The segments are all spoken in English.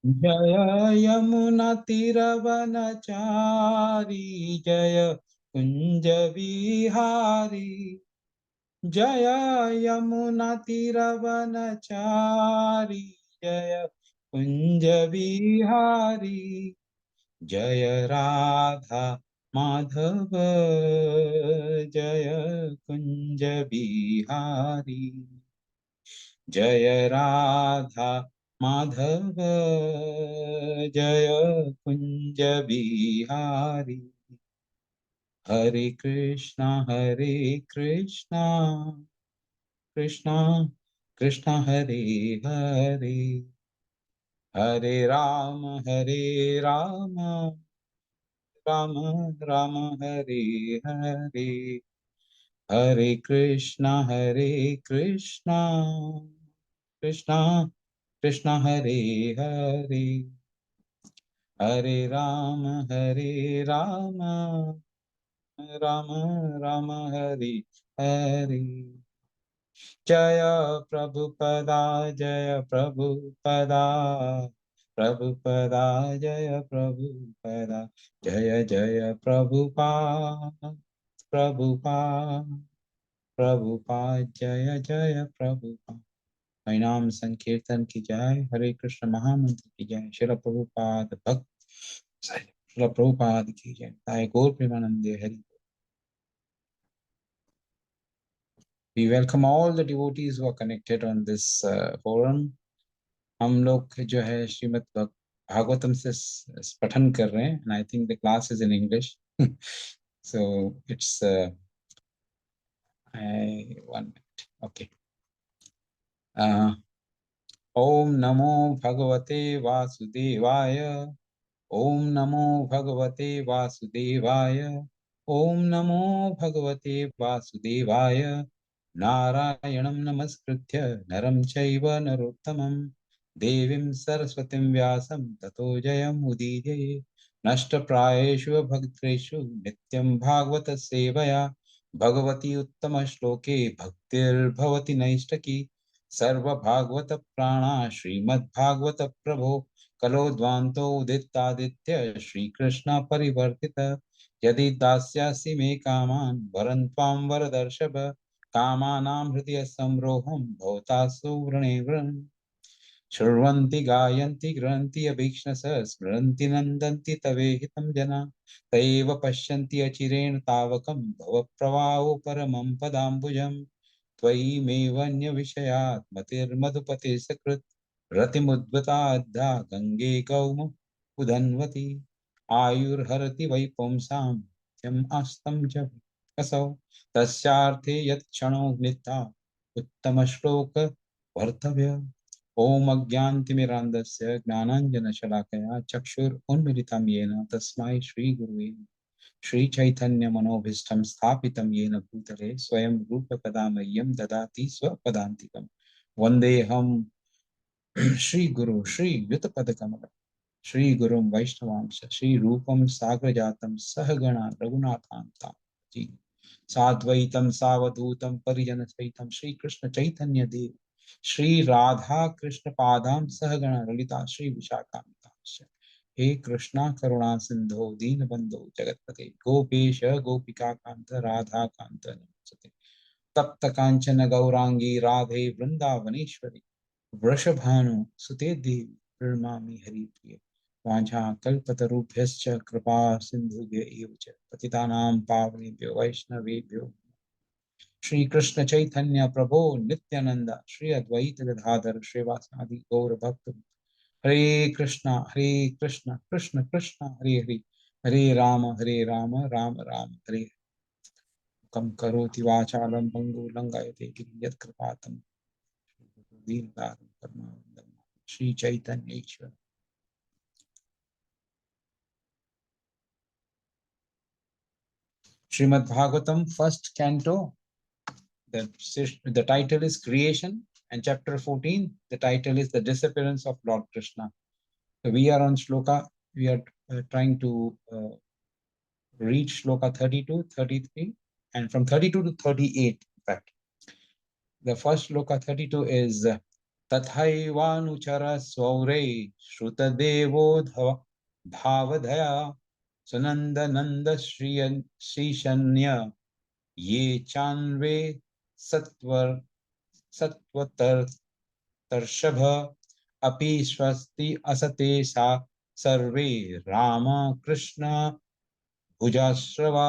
जय यमुना तीरवनचारी जय कुंज विहारी। जय यमुना तीरवनचारी जय कुंज विहारी। जय राधा माधव जय कुंज बिहारी। जय राधा माधव जय कुंज बिहारी। हरे कृष्णा कृष्णा कृष्णा हरे हरे, हरे राम राम राम हरे हरे। हरे कृष्णा कृष्णा कृष्णा हरे हरे, हरे राम राम राम हरे हरे। जय प्रभुपदा जय प्रभुपदा, प्रभुपदा जय प्रभुपदा। जय जय प्रभुपाद प्रभुपाद, प्रभुपाद जय जय प्रभुपाद। हरिनाम संकीर्तन की जय, हरे कृष्ण महामंत्र की जय, श्रील प्रभुपाद भक्त श्रील प्रभुपाद की जय। ताय गौर प्रेमानंदे Hari. We welcome all the devotees who are connected on this forum. हम लोग जो है श्रीमद् भागवतम से पठन कर रहे हैं, and I think the class is in English. So it's one minute. Okay. Om Namo Bhagavate Vasudevaya. Om Namo Bhagavate Vasudevaya. Om Namo Bhagavate Vasudevaya. Narayanam Namaskritya Naram Chaiva Narottamam Devim Saraswatim Vyasam Tato Jayam Udideye. Nashtaprayeshu Bhaktreshu Nityam Bhagavata Sevaya Bhagavati Uttama Shloke Bhaktir Bhavati Naistaki Sarva Bhagavata Prana Srimad Bhagavata Prabho कलो ध्वांतो उदितादित्य श्री कृष्ण परिवर्तित। यदि दास्यासि मे कामान् वरन् त्वां वरदर्शभ। कामानां हृदय संरोहं भवतासु वृणे वृन्। शृण्वन्ति गायन्ति गृह्णन्ति अभीक्ष्णसः स्मरन्ति नन्दन्ति तवेहितं जना। तयैव पश्यन्ति अचिरेण तावकं भवप्रवाहो परमं पदाम्बुजम्। त्वयिमेवन्यविषयात् मतिर्मधुपते सकृत्। रतिमुद्गता गंगे गौम उदन्वति। आयुर्हरति वै पुंसां यम् अस्तं च असौ। तस्यार्थे यत् क्षणो नित्या उत्तम श्लोक वर्तव्य। ओम अज्ञानतिमिरान्धस्य ज्ञानाञ्जनशलाकया चक्षुरुन्मीलितं येन तस्मै श्रीगुरुवे श्रीचैतन्य मनोभीष्टं स्थापितं येन भूतले स्वयं रूपकदा मह्यं ददाति स्वपदान्तिकं। वन्देऽहं श्री गुरु श्री युतपद कमल श्री गुरुं वैष्णवांश श्री रूपं साग्र जातम सहगणा रघुनाथान्ता जी। साद्वैतम सावधूतम परिजन सहितम श्री कृष्ण चैतन्य देव श्री राधा कृष्ण पादां सहगणा ललिता श्री विशाखान्तांश। हे कृष्णा करुणा सिंधो दीनबंधो जगतपते गोपेश गोपिका कांत राधा कांत नमस्ते। तप्त कांचन गौरांगी राधे वृंदावनेश्वरी वृषभानु सुते देवी प्रणमामि हरिप्रिय। वाञ्छाकल्पतरुभ्यश्च कृपा सिन्धुभ्य एव च पतितानां पावनेभ्यो वैष्णवेभ्यो श्री कृष्ण चैतन्य प्रभो नित्यानंद श्री अद्वैत गदाधर श्रीवासादि गौर भक्त। हरे कृष्णा कृष्ण कृष्ण हरे हरे, हरे राम राम राम हरे हरे। कम करोति वाचालं पंगु लंघयते गिरिं यत्कृपातं दीनदारं परमानन्दं श्री चैतन्य ईश्वर। Srimad Bhagavatam, first canto. The title is Creation, and chapter 14, the title is The Disappearance of Lord Krishna. So we are on shloka, we are trying to read shloka 32, 33, and from 32 to 38, in fact. The first shloka 32 is तथैवानुचर स्वौरे श्रुतदेवोऽधव धावधया सुनन्दनन्द श्रीशन्य ये चान्वे सत्वतर्षभ अपि स्वस्ति असते सा सर्वे राम कृष्ण भुजाश्रवा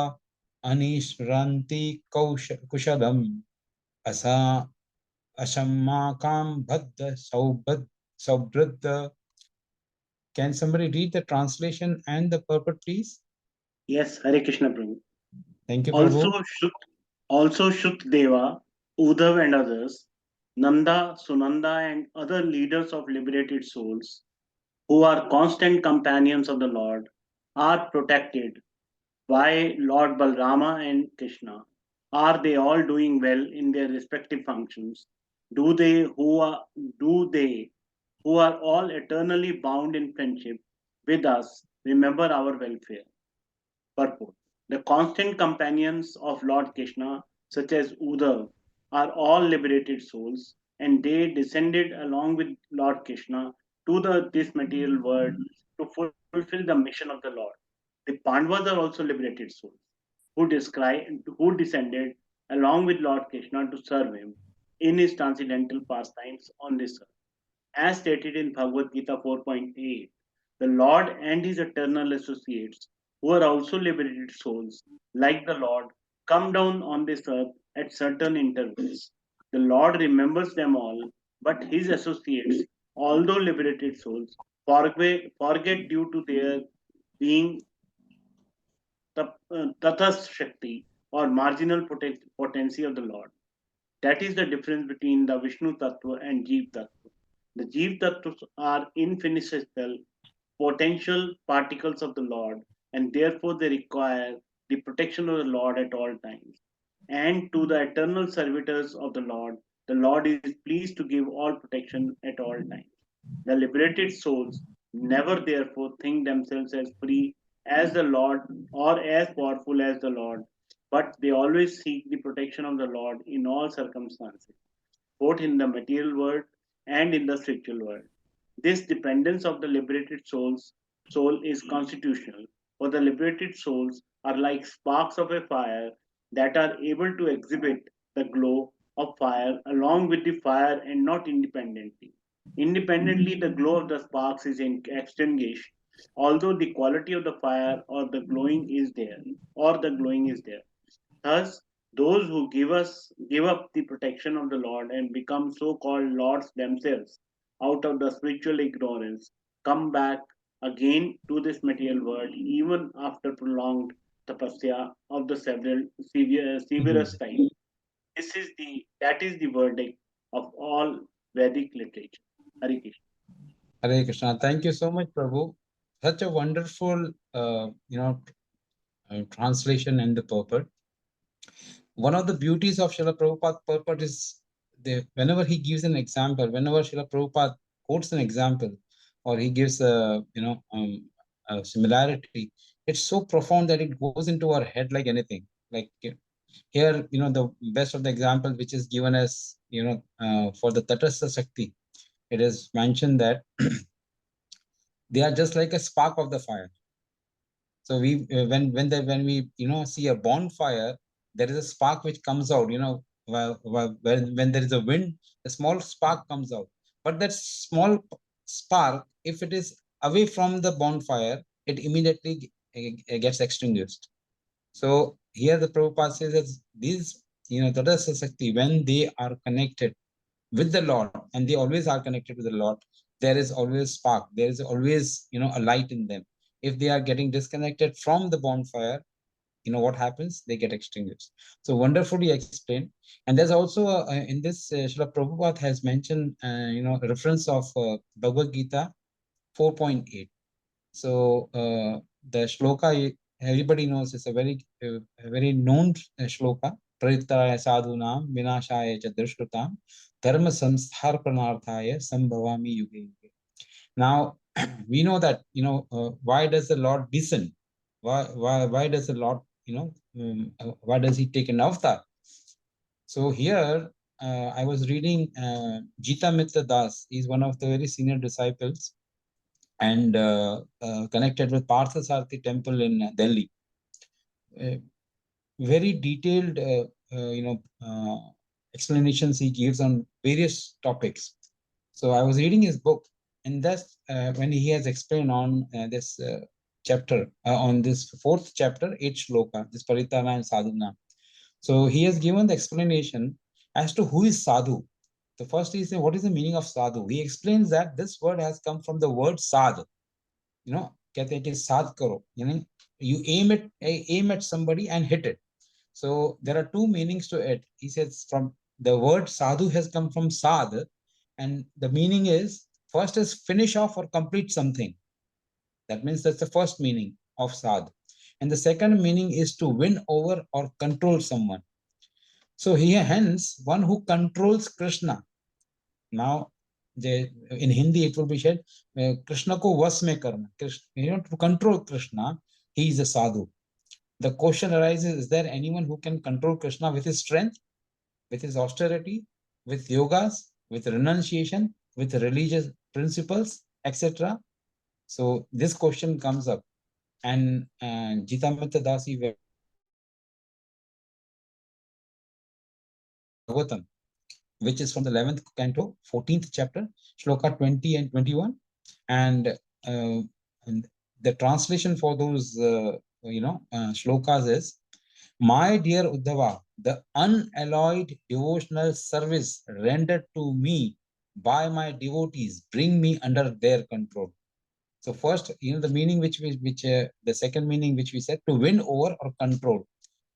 अनिस्मरन्ति कुशलम् असम्माकां बद्ध सौबद्ध. Can somebody read the translation and the purport, please? Yes, Hare Krishna Prabhu. Thank you, Prabhu. Also Shukdeva, Uddhava and others, Nanda, Sunanda and other leaders of liberated souls who are constant companions of the Lord are protected by Lord Balrama and Krishna. Are they all doing well in their respective functions? Do they who are all eternally bound in friendship with us remember our welfare? Purport. The constant companions of Lord Krishna, such as Uddhava, are all liberated souls, and they descended along with Lord Krishna to this material world to fulfill the mission of the Lord. The Pandavas are also liberated souls who descended along with Lord Krishna to serve him in his transcendental pastimes on this earth. As stated in Bhagavad Gita 4.8, the Lord and his eternal associates, who are also liberated souls, like the Lord, come down on this earth at certain intervals. The Lord remembers them all, but his associates, although liberated souls, forget due to their being tathas Shakti or marginal potency of the Lord. That is the difference between the Vishnu Tattva and Jeev Tattva. The Jeev Tattvas are infinitesimal potential particles of the Lord, and therefore they require the protection of the Lord at all times. And to the eternal servitors of the Lord is pleased to give all protection at all times. The liberated souls never therefore think themselves as free as the Lord or as powerful as the Lord, but they always seek the protection of the Lord in all circumstances, both in the material world and in the spiritual world. This dependence of the liberated soul is constitutional, for the liberated souls are like sparks of a fire that are able to exhibit the glow of fire along with the fire and not independently. Independently, the glow of the sparks is extinguished, although the quality of the fire or the glowing is there. Thus, those who give up the protection of the Lord and become so-called lords themselves out of the spiritual ignorance come back again to this material world even after prolonged tapasya of the severest time. That is the verdict of all Vedic literature. Hare Krishna. Hare Krishna. Thank you so much, Prabhu. Such a wonderful, translation and the purport. One of the beauties of Srila Prabhupada's purport is whenever he gives an example, whenever Srila Prabhupada quotes an example, or he gives a similarity, it's so profound that it goes into our head like anything. Like here, the best of the example which is given as for the Tatastha Shakti, it is mentioned that they are just like a spark of the fire. So we when we see a bonfire, there is a spark which comes out. When there is a wind, a small spark comes out. But that small spark, if it is away from the bonfire, it immediately gets extinguished. So here the Prabhupada says that these Tadasa Sakti, when they are connected with the Lord, and they always are connected with the Lord, there is always spark, there is always a light in them. If they are getting disconnected from the bonfire, what happens? They get extinguished. So wonderfully explained. And there's also in this Srila Prabhupada has mentioned a reference of Bhagavad Gita 4.8. So the shloka everybody knows, is a very known shloka. Paritraya sadhunam vinashaya cha drishkrutam dharma samstharpanarthaya sambhavami yuge yuge. Now we know that why does the Lord descend? Why does the Lord why does he take an avatar? So here I was reading Jita Mitra Das. He's one of the very senior disciples and connected with Parthasarthi temple in Delhi. Very detailed, explanations he gives on various topics. So I was reading his book, and that's when he has explained on this chapter, on this fourth chapter, 8 shloka, this Paritana and Sadhana. So he has given the explanation as to who is sadhu. The first is what is the meaning of sadhu. He explains that this word has come from the word sad. कहते हैं कि साध करो, you aim at somebody and hit it. So there are two meanings to it. He says from the word sadhu has come from sad, and the meaning is first is finish off or complete something. That means that's the first meaning of sad. And the second meaning is to win over or control someone. So here, hence, one who controls Krishna. Now, in Hindi, it will be said, Krishna ko vas mein karna. To control Krishna, he is a sadhu. The question arises, is there anyone who can control Krishna with his strength, with his austerity, with yogas, with renunciation, with religious principles, etc.? So this question comes up. And Jitamitra Dasi Bhagavatam, which is from the 11th Canto, 14th chapter, Shloka 20 and 21. And the translation for those, shlokas is, my dear Uddhava, the unalloyed devotional service rendered to me by my devotees bring me under their control. So first, the meaning the second meaning which we said, to win over or control.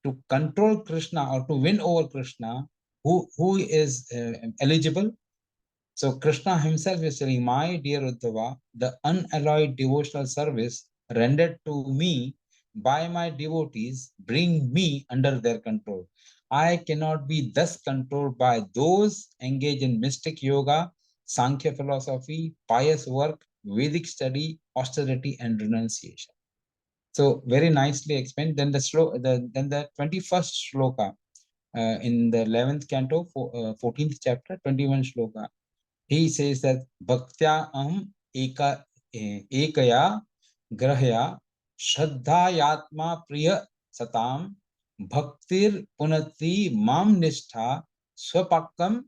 To control Krishna or to win over Krishna, who is eligible? So Krishna himself is saying, my dear Uddhava, the unalloyed devotional service rendered to me by my devotees bring me under their control. I cannot be thus controlled by those engaged in mystic yoga, Sankhya philosophy, pious work, Vedic study, austerity, and renunciation. So very nicely explained. Then the 21st shloka in the 11th canto, 14th chapter, 21 shloka. He says that Bhaktya ekaya grahya shraddhayatma priya satam bhaktir punati mam nishtha swapakam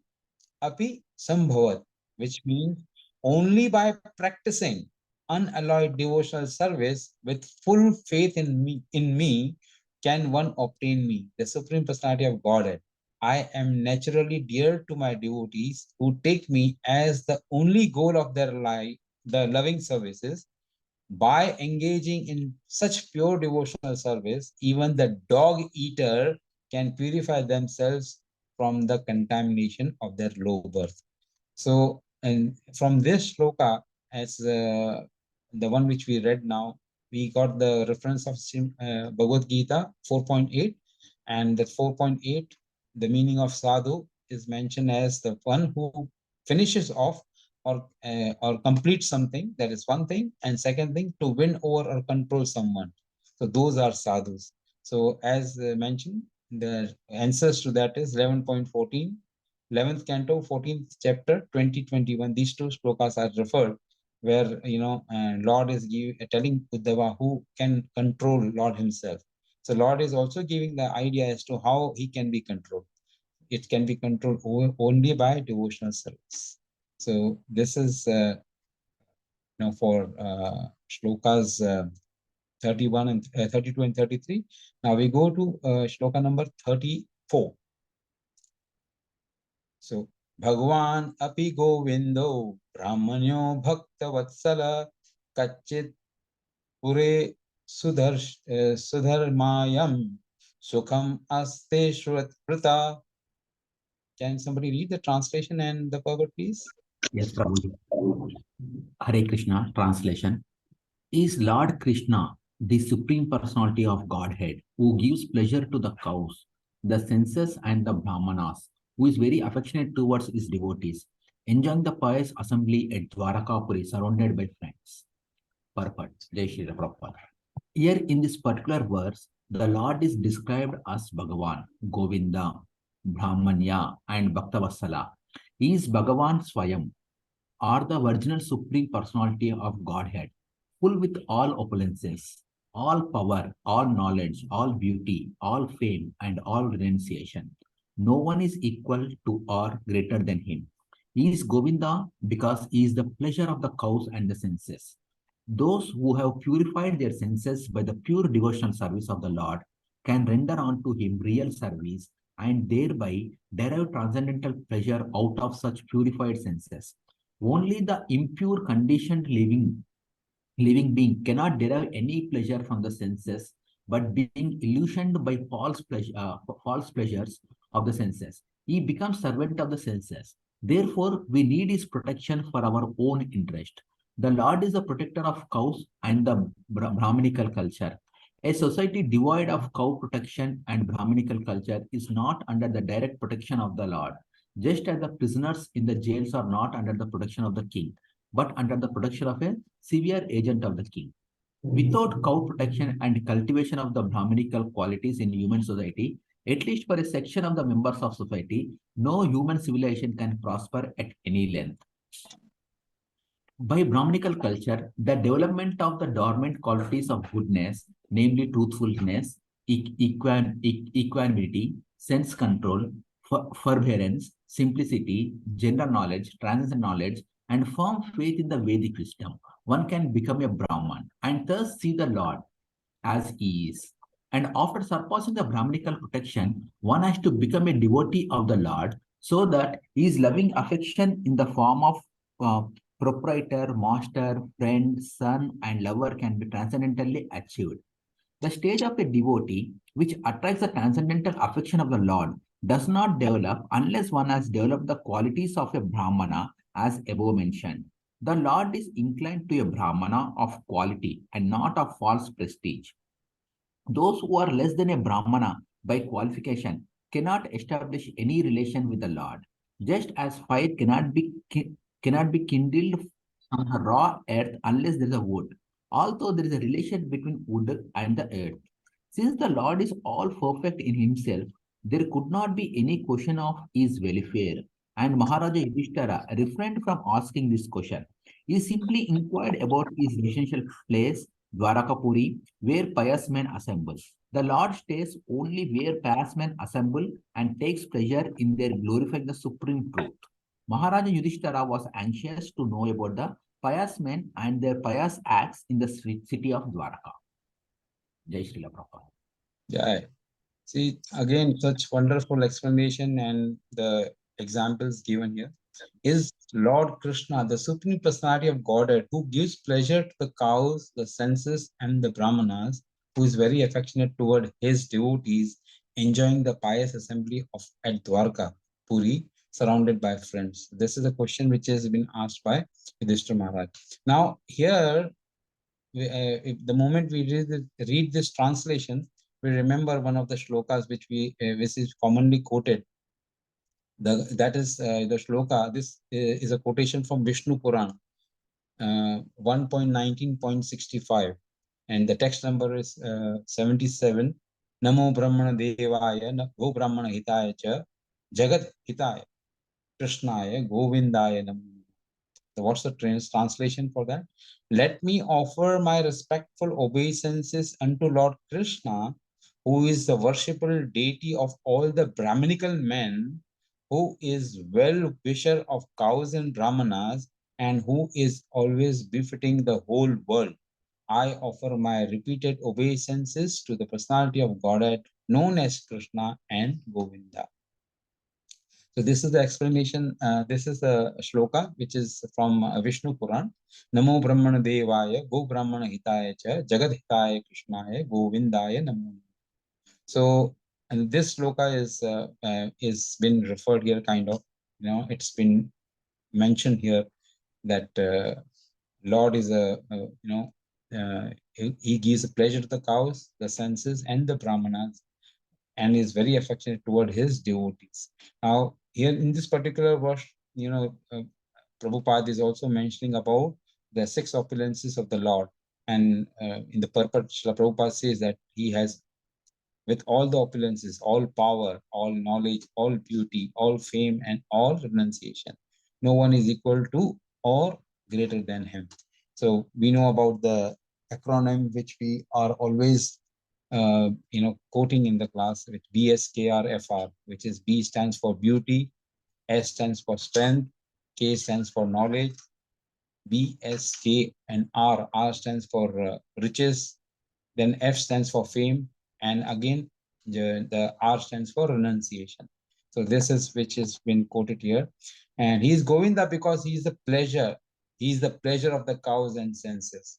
api sambhavat, which means only by practicing unalloyed devotional service with full faith in me can one obtain me, the Supreme Personality of Godhead. I am naturally dear to my devotees who take me as the only goal of their life, the loving services. By engaging in such pure devotional service, even the dog eater can purify themselves from the contamination of their low birth. So, and from this shloka, as the one which we read now, we got the reference of Bhagavad Gita 4.8, and that 4.8, the meaning of sadhu is mentioned as the one who finishes off or complete something. That is one thing. And second thing, to win over or control someone. So those are sadhus. So as mentioned, the answers to that is 11.14, 11th canto, 14th chapter, 2021. These two shlokas are referred, where Lord is telling Uddhava who can control Lord himself. So Lord is also giving the idea as to how he can be controlled. It can be controlled only by devotional service. So this is for shlokas 31 and 32 and 33. Now we go to shloka number 34. So Bhagwan api govindo brahmanyo bhakta vatsala kachit pure sudharmayam sukham aste shrutrita. Can somebody read the translation and the purport, please? Yes, Prabhuji. Hare Krishna translation. Is Lord Krishna the Supreme Personality of Godhead who gives pleasure to the cows, the censors and the brahmanas, who is very affectionate towards his devotees, enjoying the pious assembly at Dwarakapuri surrounded by friends. Purport. Jai Shri Prabhupada. Here in this particular verse, the Lord is described as Bhagavan, Govinda, Brahmanya, and Bhaktavatsala. He is Bhagavan Swayam, or the virginal supreme personality of Godhead, full with all opulences, all power, all knowledge, all beauty, all fame, and all renunciation. No one is equal to or greater than him. He is Govinda because he is the pleasure of the cows and the senses. Those who have purified their senses by the pure devotional service of the Lord can render unto him real service and thereby derive transcendental pleasure out of such purified senses. Only the impure conditioned living being cannot derive any pleasure from the senses, but being illusioned by false pleasures of the senses, he becomes servant of the senses. Therefore, we need his protection for our own interest. The Lord is the protector of cows and the Brahminical culture. A society devoid of cow protection and Brahminical culture is not under the direct protection of the Lord, just as the prisoners in the jails are not under the protection of the king, but under the protection of a severe agent of the king. Without cow protection and cultivation of the Brahminical qualities in human society, at least for a section of the members of society, no human civilization can prosper at any length. By Brahminical culture, the development of the dormant qualities of goodness, namely truthfulness, equanimity, sense control, forbearance, simplicity, general knowledge, transcendent knowledge, and firm faith in the Vedic wisdom, one can become a Brahman and thus see the Lord as he is. And after surpassing the Brahminical protection, one has to become a devotee of the Lord so that his loving affection in the form of uh, proprietor, master, friend, son, and lover can be transcendentally achieved. The stage of a devotee, which attracts the transcendental affection of the Lord, does not develop unless one has developed the qualities of a Brahmana as above mentioned. The Lord is inclined to a Brahmana of quality and not of false prestige. Those who are less than a Brahmana by qualification cannot establish any relation with the Lord, just as fire cannot be kindled on a raw earth unless there is a wood. Although there is a relation between wood and the earth. Since the Lord is all perfect in himself, there could not be any question of his welfare. And Maharaja Yudhishthira refrained from asking this question. He simply inquired about his residential place, Dwarakapuri, where pious men assemble. The Lord stays only where pious men assemble and takes pleasure in their glorifying the supreme truth. Maharaja Yudhishthira was anxious to know about the pious men and their pious acts in the city of Dwaraka. Jai Srila Prabhupada. Yeah. See, again, such wonderful explanation and the examples given here. Is Lord Krishna, the Supreme Personality of Godhead, who gives pleasure to the cows, the senses, and the Brahmanas, who is very affectionate toward his devotees, enjoying the pious assembly of at Dwarka, Puri, surrounded by friends. This is a question which has been asked by Yudhishthira Maharaj. Now, here, if the moment we read this translation, we remember one of the shlokas which is commonly quoted. That is the shloka. This is a quotation from Vishnu Purana, 1.19.65, and the text number is 77. Namo Brahmana Devaya, Go Brahmana Hitaya Cha, Jagat Hitaya, Krishnaya, Govindaya Namo. So what's the translation for that? Let me offer my respectful obeisances unto Lord Krishna, who is the worshipable deity of all the Brahminical men, who is well-wisher of cows and Brahmanas, and who is always befitting the whole world. I offer my repeated obeisances to the personality of Godhead known as Krishna and Govinda. So this is the explanation. This is the shloka which is from Vishnu Puran. Namo Brahmana Devaya, Go Brahmana Hitaya Cha, Jagat Hitaya Krishnaya, Govindaya Namo. So, and this shloka is been referred here, kind of. It's been mentioned here that Lord is he gives a pleasure to the cows, the senses, and the Brahmanas, and is very affectionate toward his devotees. Now, here in this particular verse, Prabhupada is also mentioning about the six opulences of the Lord. And in the purport, Srila Prabhupada says that he has with all the opulences, all power, all knowledge, all beauty, all fame, and all renunciation. No one is equal to or greater than him. So we know about the acronym which we are always quoting in the class, with BSKRFR, which is B stands for beauty, S stands for strength, K stands for knowledge, B, S, K, and R stands for riches, then F stands for fame, and again the R stands for renunciation. So this is which has been quoted here. And he is Govinda because he is the pleasure. He is the pleasure of the cows and senses.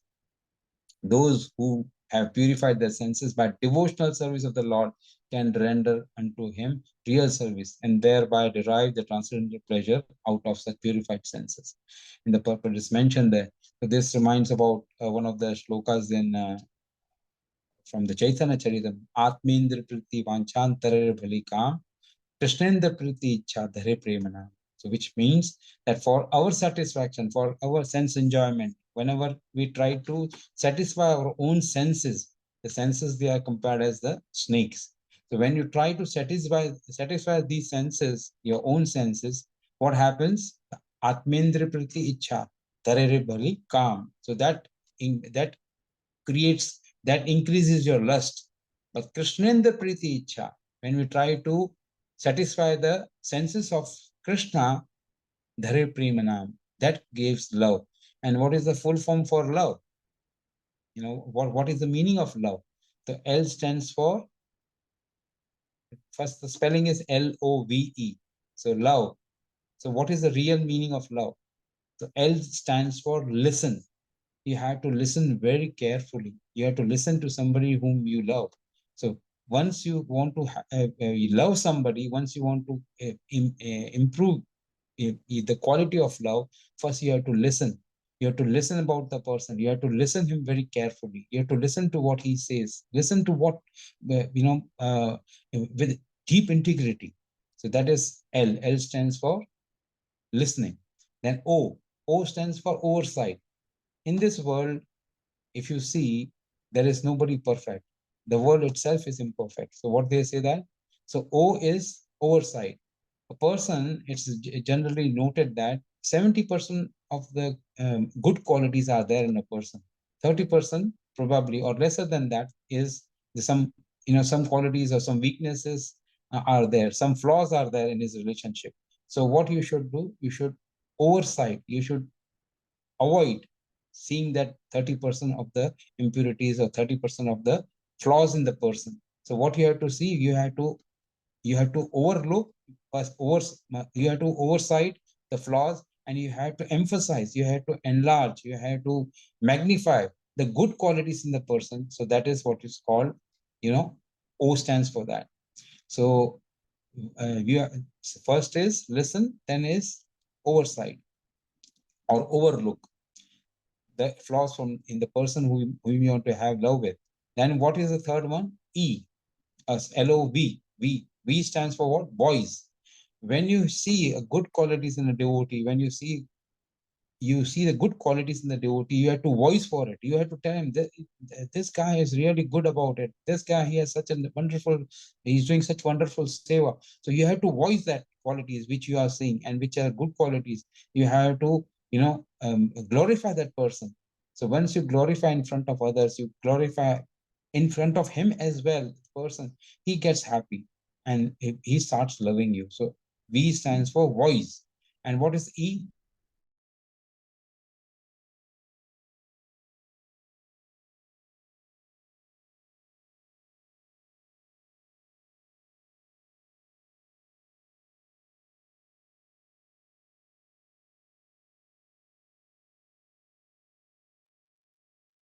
Those who have purified their senses by devotional service of the Lord can render unto him real service and thereby derive the transcendental pleasure out of such purified senses. In the purport is mentioned there. So this reminds about one of the shlokas in from the Chaitanya Charitam, Atmendra Priti Vanchantare Bhalikam, Krishnendra Priti Icha Dhare Premana. So which means that for our satisfaction, for our sense enjoyment, whenever we try to satisfy our own senses, the senses they are compared as the snakes. So when you try to satisfy these senses, your own senses, what happens? Atmendra Priti Icha Dhare Bhalikam. So that creates, that increases your lust. But Krishnendra Priti Icha, when we try to satisfy the senses of Krishna, Dhare Premanam, that gives love. And what is the full form for love? What is the meaning of love? The L stands for, first the spelling is Love. So love. So what is the real meaning of love? The L stands for listen. You have to listen very carefully. You have to listen to somebody whom you love. So once you want to you love somebody, once you want to improve the quality of love, first you have to listen. You have to listen about the person. You have to listen him very carefully. You have to listen to what he says. Listen to what, with deep integrity. So that is L. L stands for listening. Then O. O stands for oversight. In this world, if you see, there is nobody perfect. The world itself is imperfect. So what they say that? So O is oversight. A person, it's generally noted that 70% of the good qualities are there in a person. 30% probably, or lesser than that, is some qualities or some weaknesses are there. Some flaws are there in his relationship. So what you should do, you should oversight. You should avoid seeing that 30% of the impurities or 30% of the flaws in the person. So what you have to see, you have to overlook, you have to oversight the flaws, and you have to emphasize, you have to enlarge, you have to magnify the good qualities in the person. So that is what is called, O stands for that. So first is listen, then is oversight or overlook the flaws in the person whom you want to have love with. Then what is the third one? E, as L-O-V. V stands for what? Voice. When you see a good qualities in a devotee, when you see the good qualities in the devotee, you have to voice for it. You have to tell him that this guy is really good about it. This guy, he has such a wonderful, he's doing such wonderful seva. So you have to voice that qualities which you are seeing and which are good qualities. You have to, glorify that person. So once you glorify in front of others, you glorify in front of him as well, the person, he gets happy and he starts loving you. So V stands for voice. And what is E?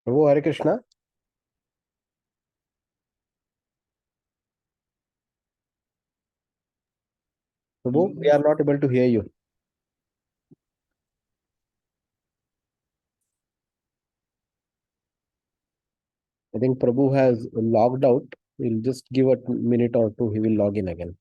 Prabhu, Hare Krishna. Prabhu, we are not able to hear you. I think Prabhu has logged out. We'll just give a minute or two. He will log in again.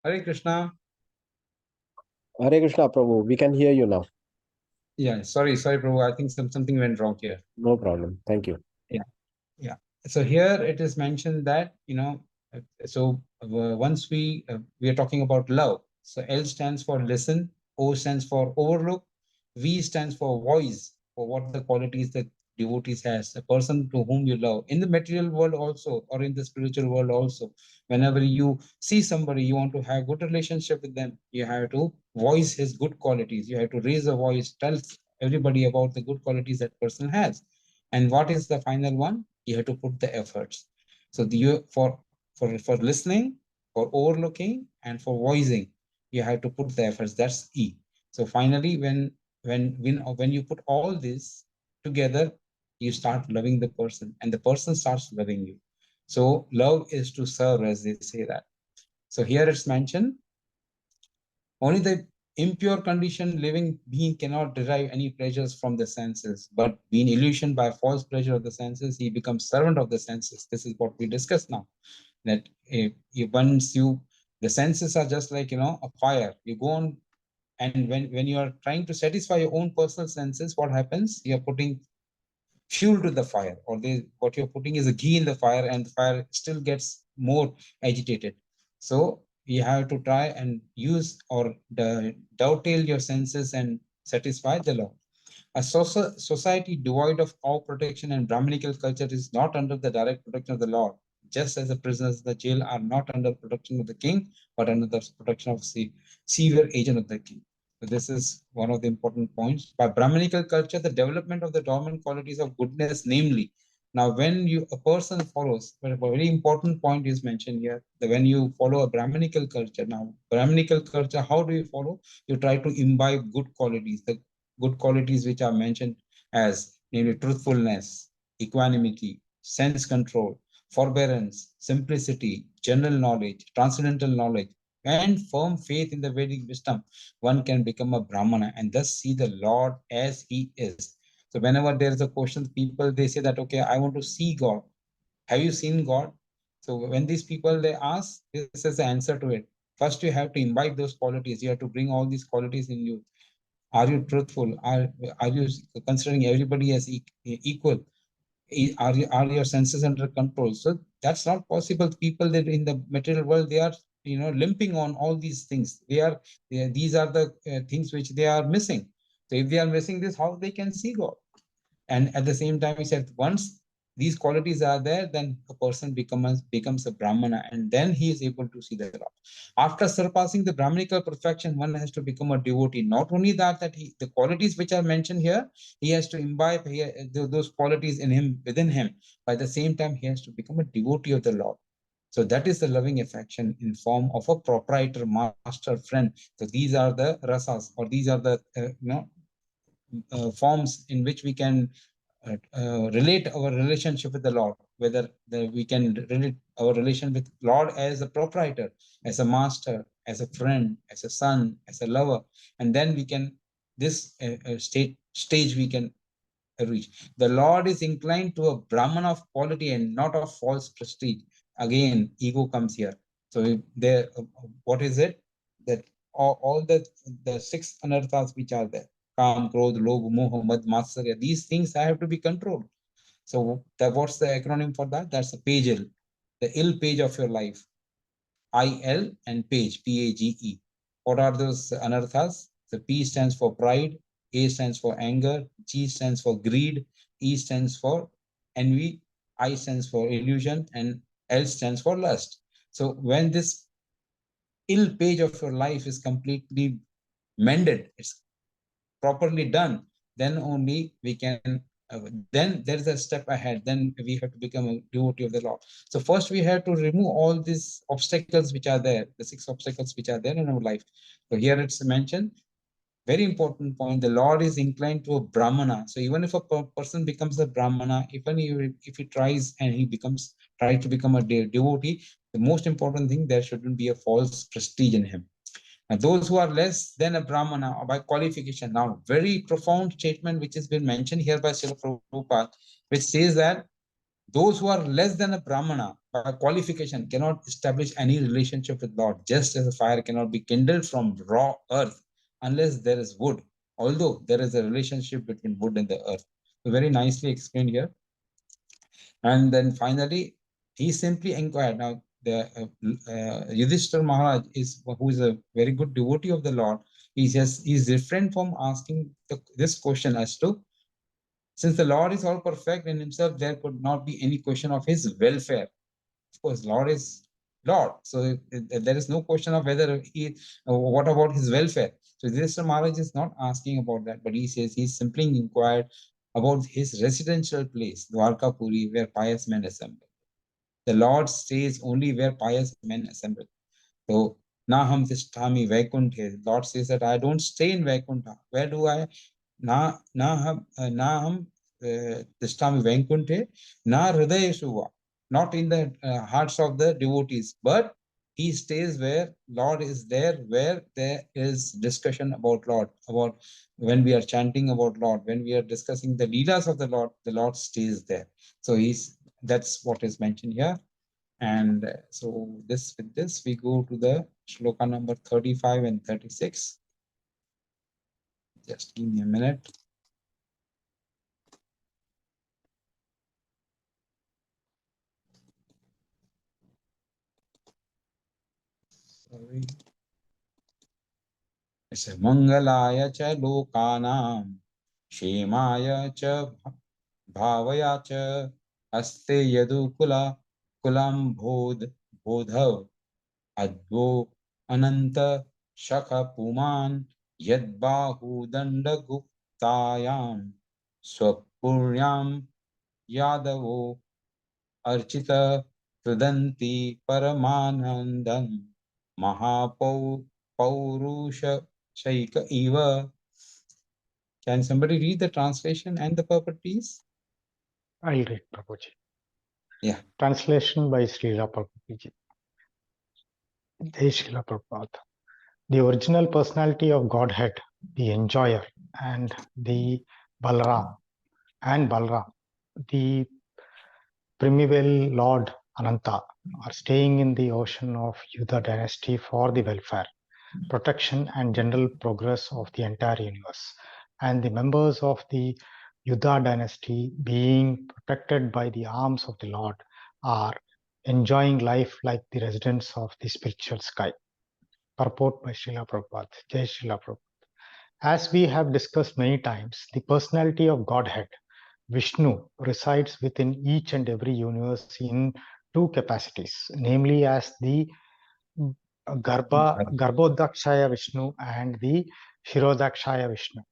Hare Krishna. Hare Krishna, Prabhu. We can hear you now. Yeah, sorry, Prabhu. I think something went wrong here. No problem. Thank you. Yeah. So here it is mentioned that, once we are talking about love. So L stands for listen, O stands for overlook, V stands for voice, for what the qualities that devotees has, a person to whom you love, in the material world also, or in the spiritual world also. Whenever you see somebody, you want to have good relationship with them, you have to voice his good qualities. You have to raise a voice, tell everybody about the good qualities that person has. And what is the final one? You have to put the efforts. So for listening, for overlooking, and for voicing, you have to put the efforts. That's E. So finally, when you put all this together, you start loving the person, and the person starts loving you. So love is to serve, as they say that. So here it's mentioned, only the impure condition living being cannot derive any pleasures from the senses, but being illusioned by false pleasure of the senses, he becomes servant of the senses. This is what we discussed now. That the senses are just like, a fire. You go on, and when you are trying to satisfy your own personal senses, what happens? You are putting fuel to the fire, or what you're putting is a ghee in the fire, and the fire still gets more agitated. So you have to try and use or dovetail your senses and satisfy the law. A society devoid of all protection and Brahminical culture is not under the direct protection of the law, just as the prisoners in the jail are not under protection of the king, but under the protection of the severe agent of the king. So this is one of the important points. By Brahminical culture, the development of the dormant qualities of goodness, namely, now when a person follows, a very important point is mentioned here, that when you follow a Brahminical culture, now Brahminical culture, how do you follow? You try to imbibe good qualities, the good qualities which are mentioned as, namely, truthfulness, equanimity, sense control, forbearance, simplicity, general knowledge, transcendental knowledge, and firm faith in the Vedic wisdom. One can become a Brahmana and thus see the Lord as he is. So whenever there is a question, people, they say that, okay, I want to see God. Have you seen God? So when these people, they ask, this is the answer to it. First, you have to imbibe those qualities. You have to bring all these qualities in you. Are you truthful? Are you considering everybody as equal? Are your senses under control? So that's not possible. People that in the material world, they are limping on all these things. These are the things which they are missing. So if they are missing this, how they can see God? And at the same time, he said, once these qualities are there, then a person becomes a Brahmana, and then he is able to see the Lord. After surpassing the Brahminical perfection, one has to become a devotee. Not only that, the qualities which are mentioned here, he has to imbibe those qualities within him. By the same time, he has to become a devotee of the Lord. So that is the loving affection in form of a proprietor, master, friend. So these are the rasas, or these are the forms in which we can relate our relationship with the Lord, whether we can relate our relation with Lord as a proprietor, as a master, as a friend, as a son, as a lover, and then we can, this stage we can reach. The Lord is inclined to a Brahman of quality and not of false prestige. Again, ego comes here. So there, what is it? That all the six anarthas which are there, Kam, Krodh, Lobh, Moh, Mad, Matsarya, these things have to be controlled. So what's the acronym for that? That's the page L, the ill page of your life. IL and page, PAGE. What are those anarthas? The P stands for pride, A stands for anger, G stands for greed, E stands for envy, I stands for illusion, and L stands for lust. So when this ill page of your life is completely mended, it's properly done, then only we can, then there is a step ahead. Then we have to become a devotee of the Lord. So first we have to remove all these obstacles which are there, the six obstacles which are there in our life. So here it's mentioned, very important point, the Lord is inclined to a Brahmana. So even if a person becomes a Brahmana, even if he tries and he tries to become a devotee, the most important thing, there shouldn't be a false prestige in him. And those who are less than a Brahmana by qualification. Now, very profound statement which has been mentioned here by Srila Prabhupada, which says that those who are less than a Brahmana, by qualification cannot establish any relationship with Lord, just as a fire cannot be kindled from raw earth unless there is wood, although there is a relationship between wood and the earth. So very nicely explained here. And then finally, he simply inquired. Now, the Yudhishthira Maharaj who is a very good devotee of the Lord. He's refrained from asking this question as to, since the Lord is all perfect in himself, there could not be any question of his welfare. Of course, Lord is Lord. So there is no question of whether what about his welfare. So Yudhishthira Maharaj is not asking about that, but he says he simply inquired about his residential place, Dwarkapuri, where pious men assemble. The Lord stays only where pious men assemble. So, Naham Tishtami Vaikunthe. Lord says that I don't stay in Vaikuntha. Where do I? Naham Tishtami Vaikunthe. Na Hridayeshuva. Not in the hearts of the devotees, but he stays where Lord is there, where there is discussion about Lord, about when we are chanting about Lord, when we are discussing the leelas of the Lord stays there. So that's what is mentioned here. And so with this, we go to the shloka number 35 and 36. Just give me a minute. Sorry. It's a Mangalaya cha lokanam, Shemaya cha bhavaya cha, Aste yadu kulam bodhav, Advo ananta shakha puman, Yadbahu danda guptayam, Swapuryam Yadavo Archita Pradanti Paramanandam Purusha Shaika Eva. Can somebody read the translation and the purport, please? I'll read, Prabhuji. Yeah. Translation by Srila Prabhuji. Jai Srila Prabhupada. The original personality of Godhead, the enjoyer, and the Balram, the primeval Lord Ananta, are staying in the ocean of Yuddha dynasty for the welfare, protection, and general progress of the entire universe. And the members of the Yuddha dynasty, being protected by the arms of the Lord, are enjoying life like the residents of the spiritual sky. Purport by Srila Prabhupada. Jai Srila Prabhupada. As we have discussed many times, the personality of Godhead, Vishnu, resides within each and every universe in two capacities, namely as the Garbhodakshaya Vishnu and the Shirodakshaya Vishnu.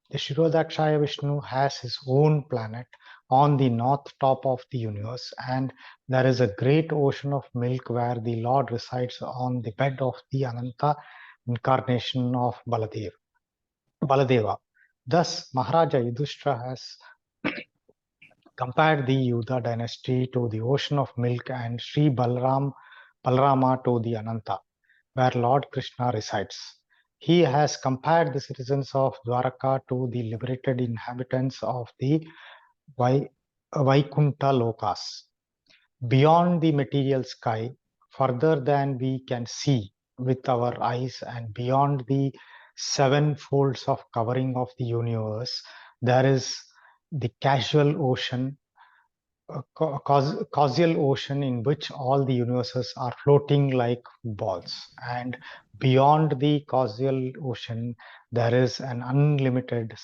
The Shirodakshaya Vishnu has his own planet on the north top of the universe, and there is a great ocean of milk where the Lord resides on the bed of the Ananta incarnation of Baladeva. Thus, Maharaja Yudhishthira has compared the Yuddha dynasty to the ocean of milk and Sri Balarama to the Ananta, where Lord Krishna resides. He has compared the citizens of Dwaraka to the liberated inhabitants of the Vaikunta Lokas. Beyond the material sky, further than we can see with our eyes, and beyond the seven folds of covering of the universe, there is the causal ocean in which all the universes are floating like balls. And beyond the causal ocean, there is an unlimited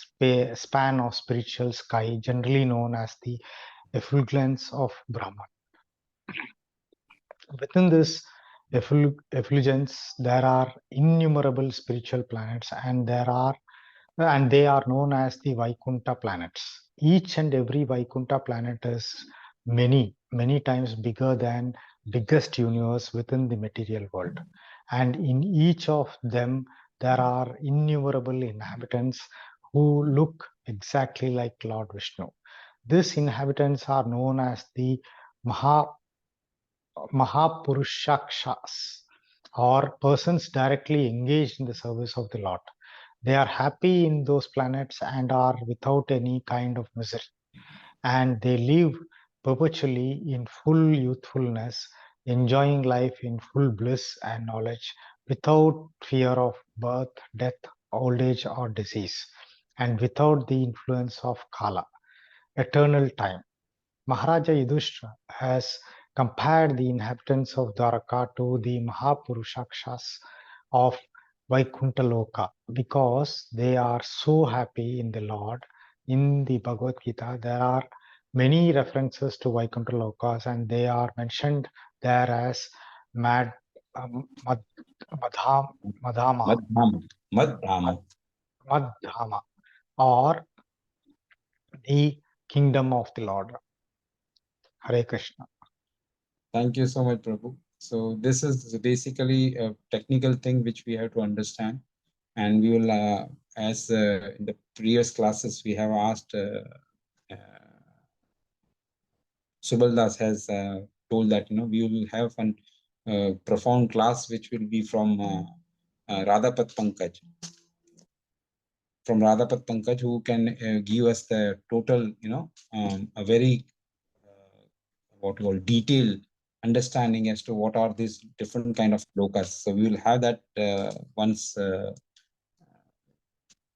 span of spiritual sky, generally known as the effulgence of Brahman. Within this effulgence, there are innumerable spiritual planets, and they are known as the Vaikunta planets. Each and every Vaikunta planet is many times bigger than biggest universe within the material world. And in each of them, there are innumerable inhabitants who look exactly like Lord Vishnu. These inhabitants are known as the Mahapurushaksha's, or persons directly engaged in the service of the Lord. They are happy in those planets and are without any kind of misery. And they live perpetually in full youthfulness, enjoying life in full bliss and knowledge, without fear of birth, death, old age, or disease, and without the influence of Kala, eternal time. Maharaja Yudhishthira has compared the inhabitants of Dwaraka to the Mahapurushaksas of Vaikuntha because they are so happy in the Lord. In the Bhagavad Gita, there are many references to Vaikuntha Lokas, and they are mentioned there as Mad, Mad, Madhama, Madhama. Madhama, or the kingdom of the Lord. Hare Krishna. Thank you so much, Prabhu. So this is basically a technical thing which we have to understand, and we will, as in the previous classes, we have asked. Subaldas has told that we will have a profound class which will be from Radhapat Pankaj. From Radhapat Pankaj, who can give us the total, a very what you call detailed understanding as to what are these different kind of lokas. So we will have that once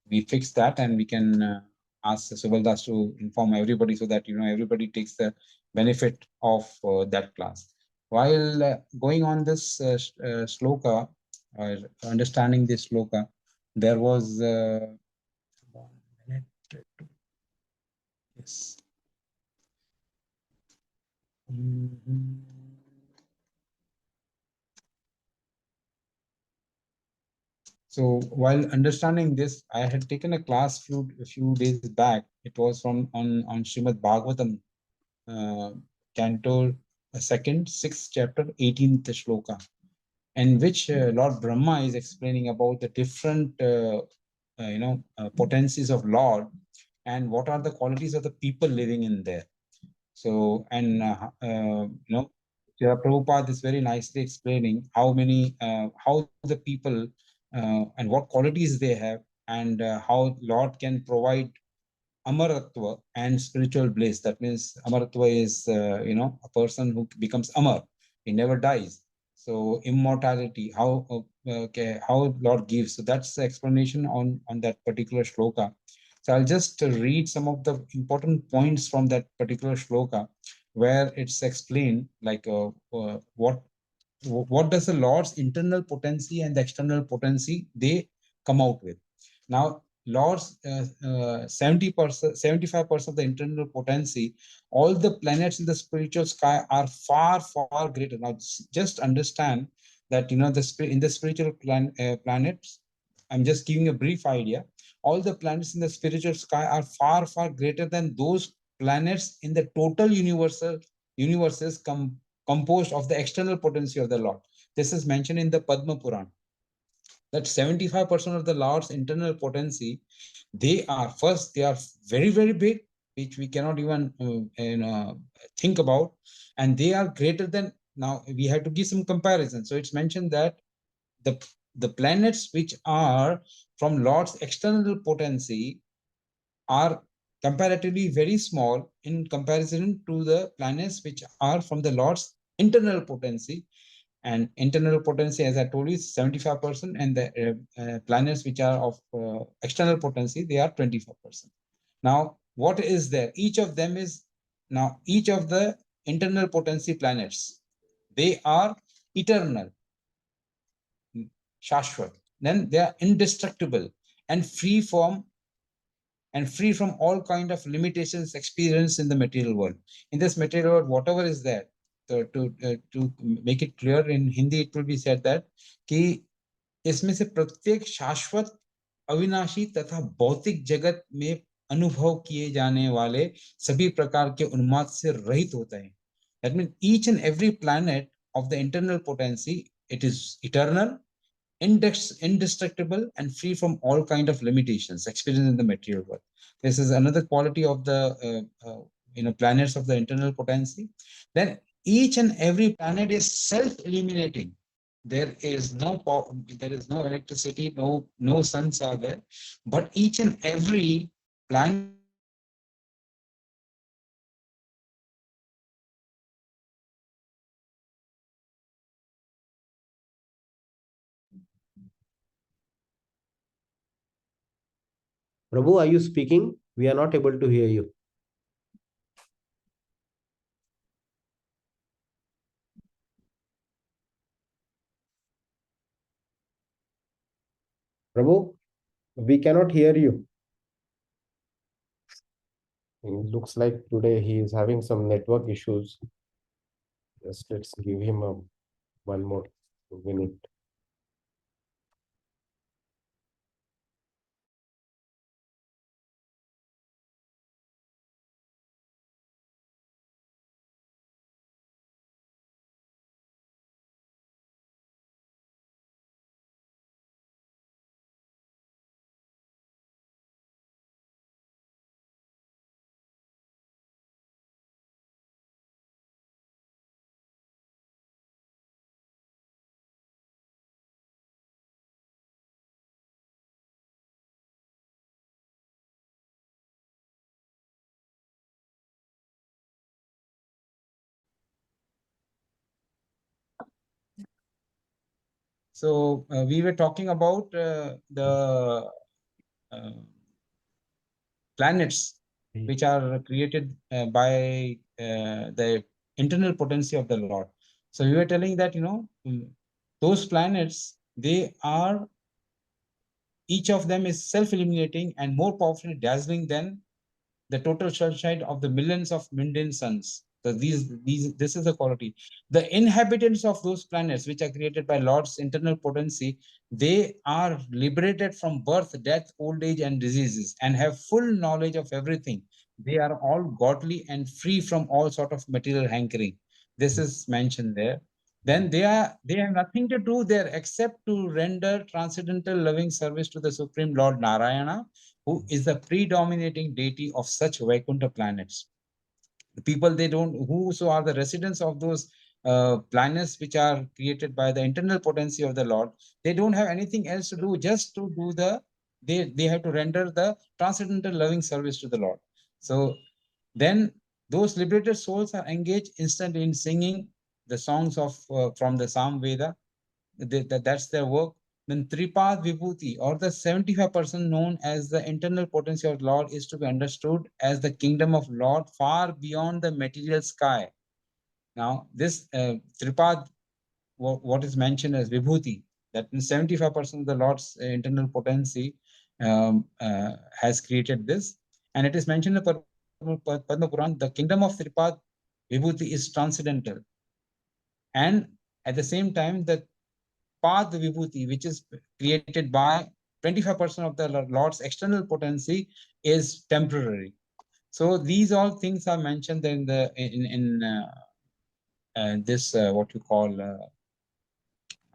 we fix that, and we can ask Subaldas to inform everybody so that everybody takes the benefit of that class. While going on this sloka, understanding this sloka, there was 1 minute. Yes. So while understanding this, I had taken a class a few days back. It was on Srimad Bhagavatam, Canto 2nd, 6th chapter, 18th shloka, in which Lord Brahma is explaining about the different potencies of Lord and what are the qualities of the people living in there. So, and Prabhupada is very nicely explaining how the people and what qualities they have, and how Lord can provide amaratva and spiritual bliss. That means amaratva is a person who becomes amar, he never dies. So immortality, how Lord gives. So that's the explanation on that particular shloka. So I'll just read some of the important points from that particular shloka, where it's explained like what does the Lord's internal potency and the external potency they come out with. Now, Lord's 70%, 75% of the internal potency, all the planets in the spiritual sky are far, far greater. Now, just understand that, in the spiritual planets, I'm just giving a brief idea. All the planets in the spiritual sky are far, far greater than those planets in the total universes composed of the external potency of the Lord. This is mentioned in the Padma Purana, that 75% of the Lord's internal potency, they are very, very big, which we cannot even think about, and they are greater than. Now we have to give some comparison. So it's mentioned that the planets which are from Lord's external potency are comparatively very small in comparison to the planets which are from the Lord's internal potency. And internal potency, as I told you, is 75%, and the planets which are of external potency, they are 25%. Now, what is there? Each of the internal potency planets, they are eternal, Shashwat. Then they are indestructible and free from all kind of limitations experienced in the material world. In this material world, whatever is there, to make it clear in Hindi, it will be said that कि इसमें से प्रत्येक शाश्वत, अविनाशी तथा भौतिक जगत में अनुभव किए जाने वाले सभी प्रकार के उन्माद से रहित होता है. That means each and every planet of the internal potency, it is eternal, indestructible, and free from all kind of limitations experienced in the material world. This is another quality of the planets of the internal potency. Then each and every planet is self-illuminating. There is no electricity, no suns are there, but each and every planet Prabhu, are you speaking? We are not able to hear you. Prabhu, we cannot hear you. It looks like today he is having some network issues. Just let's give him one more minute. So we were talking about the planets which are created by the internal potency of the Lord. So we were telling that, those planets, they are, each of them is self-illuminating and more powerfully dazzling than the total sunshine of the millions of mundane suns. So this is the quality. The inhabitants of those planets, which are created by Lord's internal potency, they are liberated from birth, death, old age, and diseases, and have full knowledge of everything. They are all godly and free from all sort of material hankering. This is mentioned there. Then they have nothing to do there except to render transcendental loving service to the Supreme Lord Narayana, who is the predominating deity of such Vaikuntha planets. The people who are the residents of those planets which are created by the internal potency of the Lord, they don't have anything else to do, just to do they have to render the transcendental loving service to the Lord. So then those liberated souls are engaged instantly in singing the songs of from the Sam Veda. That's their work. Then Tripad Vibhuti, or the 75% known as the internal potency of Lord, is to be understood as the kingdom of Lord far beyond the material sky. Now, this Tripad, what is mentioned as Vibhuti, that means 75% of the Lord's internal potency has created this. And it is mentioned in the Padma Puran, the kingdom of Tripad Vibhuti is transcendental. And at the same time, the Path Vibhuti, which is created by 25% of the Lord's external potency, is temporary. So these all things are mentioned in the this what you call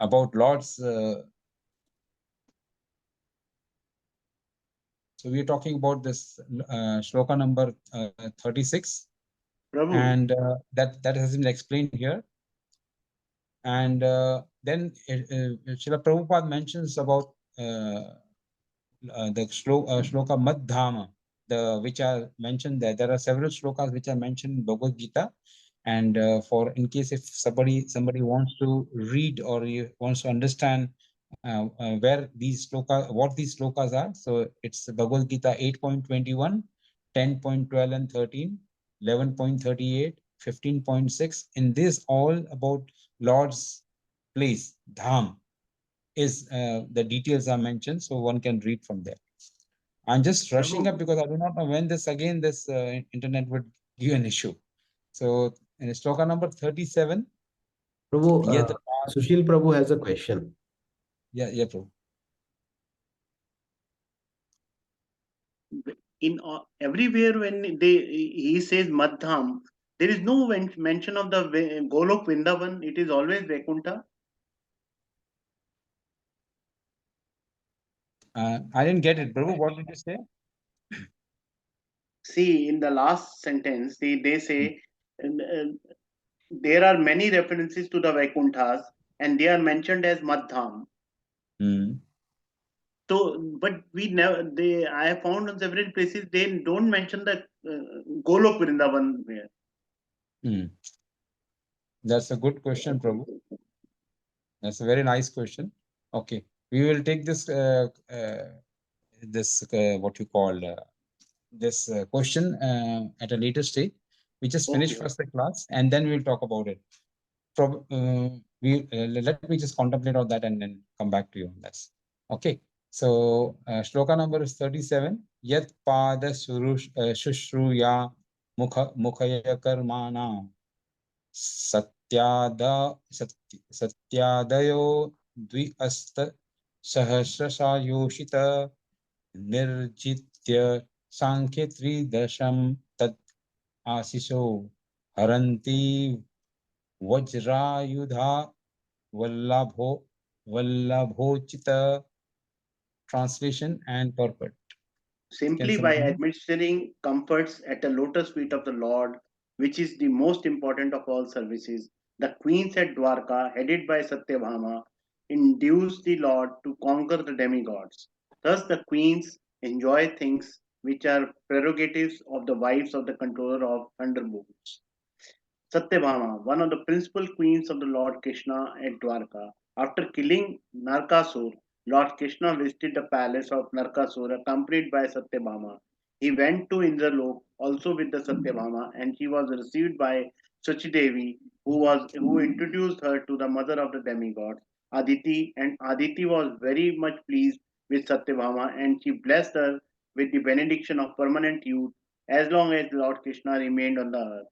about Lord's. So we are talking about this shloka number 36, Prabhu, and that has been explained here. And then Srila Prabhupada mentions about the shloka Madhama, which are mentioned there. There are several shlokas which are mentioned in Bhagavad Gita. And for in case if somebody wants to read or wants to understand where these what these slokas are, so it's Bhagavad Gita 8.21, 10.12 and 13, 11.38, 15.6. In this, all about Lord's place, Dham, is the details are mentioned, so one can read from there. I'm just rushing up because I do not know when this internet would give an issue. So in sloka number 37, Prabhu, Sushil Prabhu has a question. Yeah, Prabhu. in everywhere when he says Madham, there is no mention of the Golok Vrindavan. It is always Vaikuntha. I didn't get it, Prabhu. What did you say? See, in the last sentence, they say there are many references to the Vaikunthas, and they are mentioned as Madham. So, but we never. I have found on several places they don't mention the Golok Vrindavan here. That's a good question, Prabhu. That's a very nice question. Okay, we will take this this what you call this question at a later stage. We just finish Okay. first the class and then we'll talk about it. Let me just contemplate on that and then come back to you on this. Okay. So shloka number is 37. Yat pada shushruya mukhaya karmana satyadayo dviasta sahasrasayushita nirjitya sankhya tridasham tad asiso haranti Vajrayudha Vallabhochita. Translation and purport. Simply by administering comforts at the lotus feet of the Lord, which is the most important of all services, the queens at Dwarka, headed by Satyabhama, induced the Lord to conquer the demigods. Thus, the queens enjoy things which are prerogatives of the wives of the controller of thunderbolts. Satyabhama, one of the principal queens of the Lord Krishna at Dwarka. After killing Narkasur, Lord Krishna visited the palace of Narkasur accompanied by Satyabhama. He went to Indralok also with the Satyabhama, and she was received by Suchidevi, who introduced her to the mother of the demigods, Aditi, and Aditi was very much pleased with Satyabhama, and she blessed her with the benediction of permanent youth as long as Lord Krishna remained on the earth.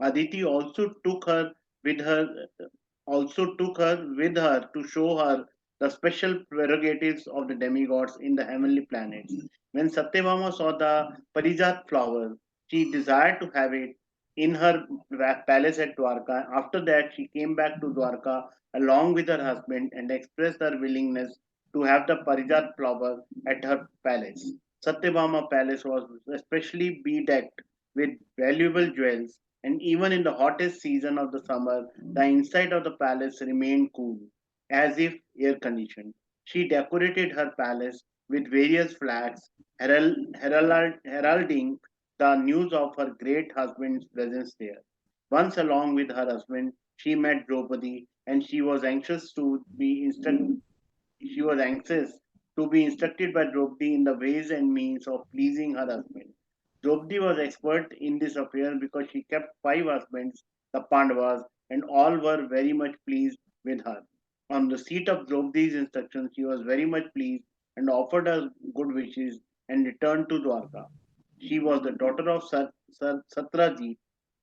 Aditi also took her with her to show her the special prerogatives of the demigods in the heavenly planets. When Satyabhama saw the Parijat flower, she desired to have it in her palace at Dwarka. After that, she came back to Dwarka along with her husband and expressed her willingness to have the Parijat flower at her palace. Satyabhama palace was especially bedecked with valuable jewels, and even in the hottest season of the summer, the inside of the palace remained cool, as if air conditioned. She decorated her palace with various flags, heralding the news of her great husband's presence there. Once, along with her husband, she met Draupadi, and she was anxious to be instructed by Draupadi in the ways and means of pleasing her husband. Draupadi was expert in this affair because she kept 5 husbands, the Pandavas, and all were very much pleased with her. On receipt of Draupadi's instructions, she was very much pleased and offered her good wishes and returned to Dwarka. She was the daughter of Satrajit.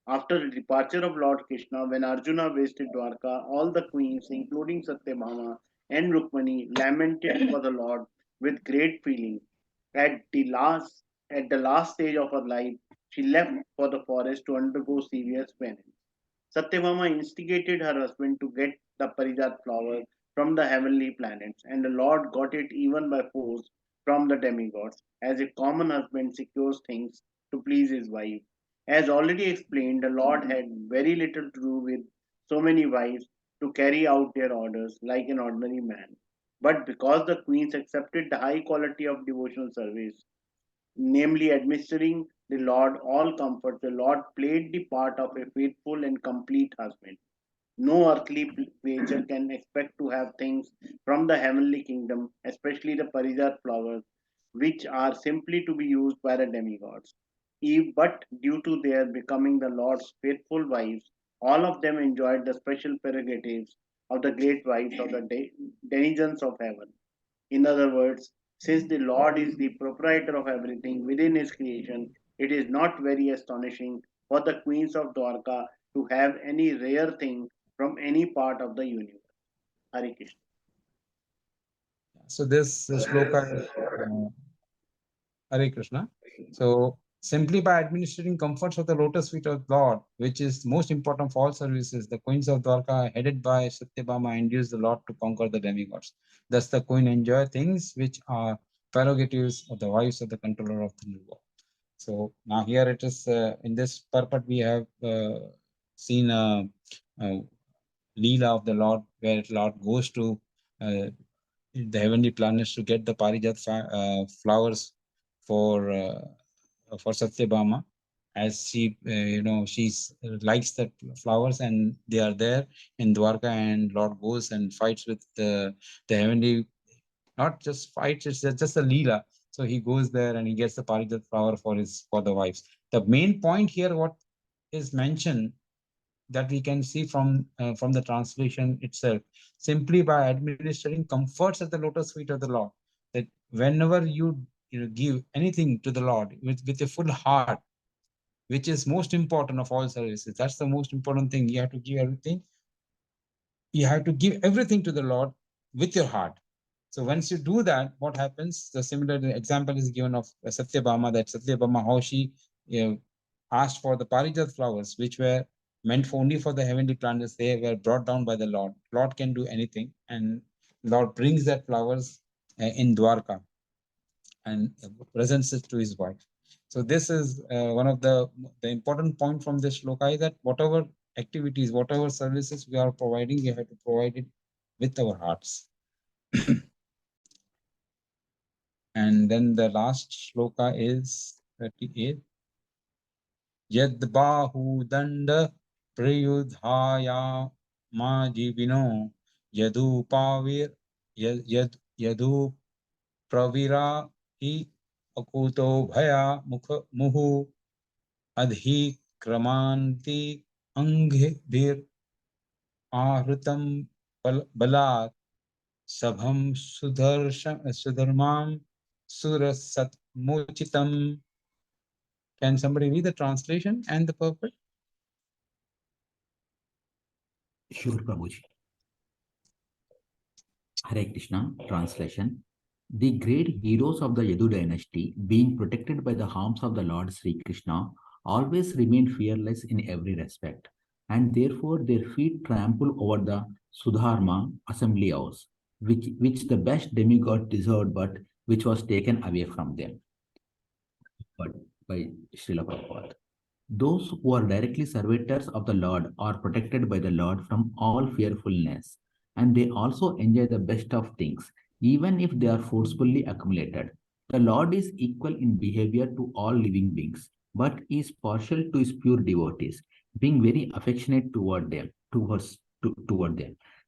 After the departure of Lord Krishna, when Arjuna visited Dwarka, all the queens, including Satyabhama and Rukmani, lamented for the Lord with great feeling. At at the last stage of her life, she left for the forest to undergo serious penance. Satyabhama instigated her husband to get the Parijat flower from the heavenly planets, and the Lord got it even by force from the demigods, as a common husband secures things to please his wife. As already explained, the Lord had very little to do with so many wives to carry out their orders like an ordinary man. But because the queens accepted the high quality of devotional service, namely administering the Lord all comfort, the Lord played the part of a faithful and complete husband. No earthly creature can expect to have things from the heavenly kingdom, especially the Parijat flowers, which are simply to be used by the demigods. But due to their becoming the Lord's faithful wives, all of them enjoyed the special prerogatives of the great wives of the denizens of heaven. In other words, since the Lord is the proprietor of everything within his creation, it is not very astonishing for the queens of Dwarka to have any rare thing from any part of the universe. Hare Krishna. So this shloka, Hare Krishna. So simply by administering comforts of the lotus feet of Lord, which is most important for all services, the queens of Dwarka, headed by Satyabhama, induce the Lord to conquer the demigods. Thus, the queen enjoy things which are prerogatives of the wives of the controller of the world. So now here it is in this purport we have seen a Leela of the Lord, where Lord goes to the heavenly planets to get the Parijat flowers for Satyabhama, as she she's likes the flowers and they are there in Dwarka, and Lord goes and fights with the heavenly, not just fights, it's just a Leela. So he goes there and he gets the parijat flower for the wives. The main point here, what is mentioned, that we can see from the translation itself, simply by administering comforts at the lotus feet of the Lord, that whenever you give anything to the Lord with a full heart, which is most important of all services. That's the most important thing. You have to give everything. You have to give everything to the Lord with your heart. So once you do that, what happens? The similar example is given of Satyabhama, that Satyabhama, how she asked for the parijat flowers, which were meant for only for the heavenly planets. They were brought down by the Lord. Lord can do anything, and Lord brings that flowers in Dwarka and presents it to his wife. So this is one of the important point from this shloka, is that whatever activities, whatever services we are providing, we have to provide it with our hearts. And then the last shloka is 38. Yad bahu danda prayudhaya ma jivino yadu pavir yadu pravira hi akuto bhaya muhu adhi kramanti anghbir ahritam balat sabham sudharmam surasat mochitam. Can somebody read the translation and the purport? Sure, Prabhuji. Hare Krishna, translation. The great heroes of the Yadu dynasty, being protected by the arms of the Lord Sri Krishna, always remained fearless in every respect, and therefore their feet trample over the Sudharma assembly house, which the best demigod deserved, but which was taken away from them. But by Srila Prabhupada. Those who are directly servitors of the Lord are protected by the Lord from all fearfulness, and they also enjoy the best of things, even if they are forcefully accumulated. The Lord is equal in behavior to all living beings, but is partial to his pure devotees, being very affectionate toward them.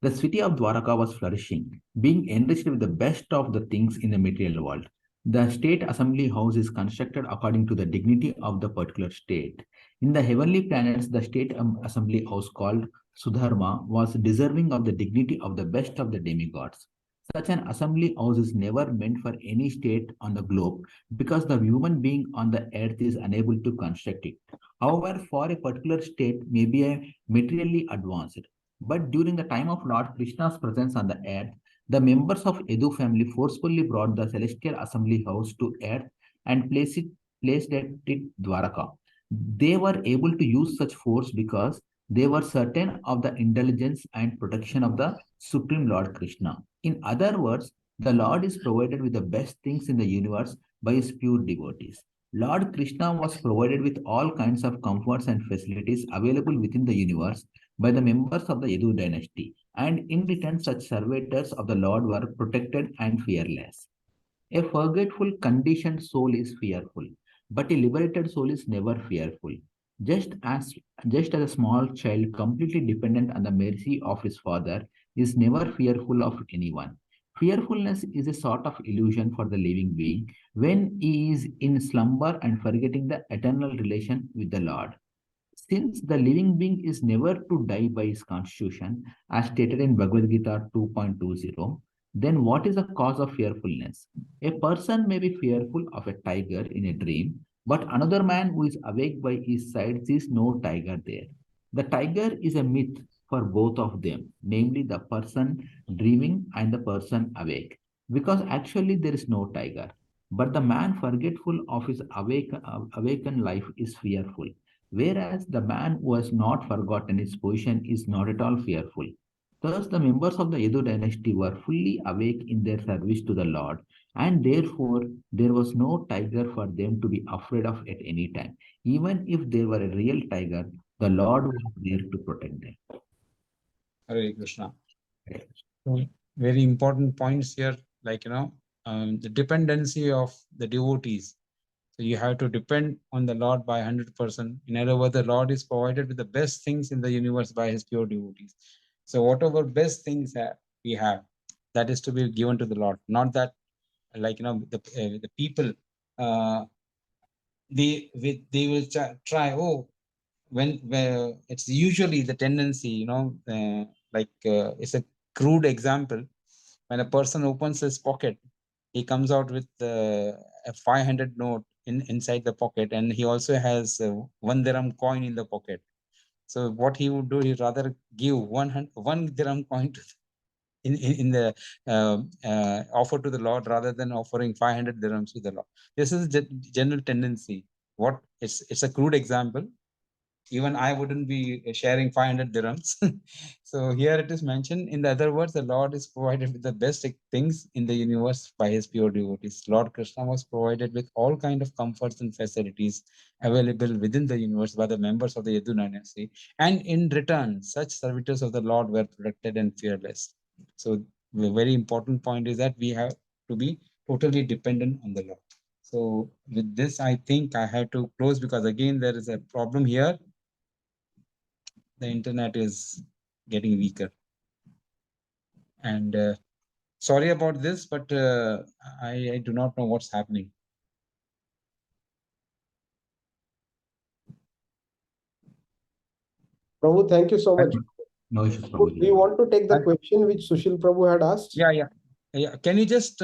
The city of Dwaraka was flourishing, being enriched with the best of the things in the material world. The state assembly house is constructed according to the dignity of the particular state. In the heavenly planets, the state assembly house called Sudharma was deserving of the dignity of the best of the demigods. Such an assembly house is never meant for any state on the globe because the human being on the earth is unable to construct it. However, for a particular state may be a materially advanced. But during the time of Lord Krishna's presence on the earth, the members of Yadu family forcefully brought the celestial assembly house to earth and placed at Dwaraka. They were able to use such force because they were certain of the intelligence and protection of the Supreme Lord Krishna. In other words, the Lord is provided with the best things in the universe by his pure devotees. Lord Krishna was provided with all kinds of comforts and facilities available within the universe by the members of the Yadu dynasty, and in return, such servitors of the Lord were protected and fearless. A forgetful, conditioned soul is fearful, but a liberated soul is never fearful. Just as a small child completely dependent on the mercy of his father is never fearful of anyone. Fearfulness is a sort of illusion for the living being when he is in slumber and forgetting the eternal relation with the Lord. Since the living being is never to die by his constitution, as stated in Bhagavad Gita 2.20, then what is the cause of fearfulness? A person may be fearful of a tiger in a dream, but another man who is awake by his side sees no tiger there. The tiger is a myth for both of them, namely the person dreaming and the person awake, because actually there is no tiger. But the man forgetful of his awakened life is fearful, whereas the man who has not forgotten his position is not at all fearful. Thus, the members of the Yadu dynasty were fully awake in their service to the Lord, and therefore there was no tiger for them to be afraid of at any time. Even if there were a real tiger, the Lord was there to protect them. Hare Krishna. Very important points here, like, the dependency of the devotees. So you have to depend on the Lord by 100%. In other words, the Lord is provided with the best things in the universe by his pure devotees. So whatever best things we have, that is to be given to the Lord. Not that like the people, they will try. Oh, where it's usually the tendency, it's a crude example. When a person opens his pocket, he comes out with a 500 note inside the pocket, and he also has 1 dirham coin in the pocket. So what he would do, he'd rather give 1 dirham coin in the offer to the Lord, rather than offering 500 dirhams to the Lord. This is the general tendency. It's a crude example. Even I wouldn't be sharing 500 dirhams. So here it is mentioned, in the other words, the Lord is provided with the best things in the universe by his pure devotees. Lord Krishna was provided with all kind of comforts and facilities available within the universe by the members of the Yadu dynasty. And in return, such servitors of the Lord were protected and fearless. So the very important point is that we have to be totally dependent on the Lord. So with this, I think I have to close, because again, there is a problem here. The internet is getting weaker. And sorry about this, but I do not know what's happening. Prabhu, thank you so much. No issues, Do Prabhuji. you want to take the question which Sushil Prabhu had asked? Yeah. Can you just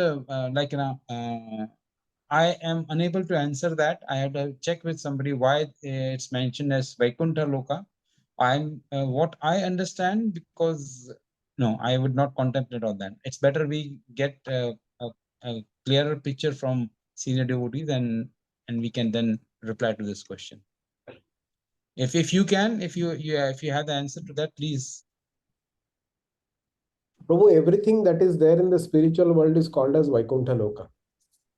I am unable to answer that. I had to check with somebody why it's mentioned as Vaikuntha Loka. I'm what I understand, because no, I would not contemplate on that. It's better we get a clearer picture from senior devotees, and we can then reply to this question. If you can, if you have the answer to that, please. Prabhu, everything that is there in the spiritual world is called as Vaikuntha Loka.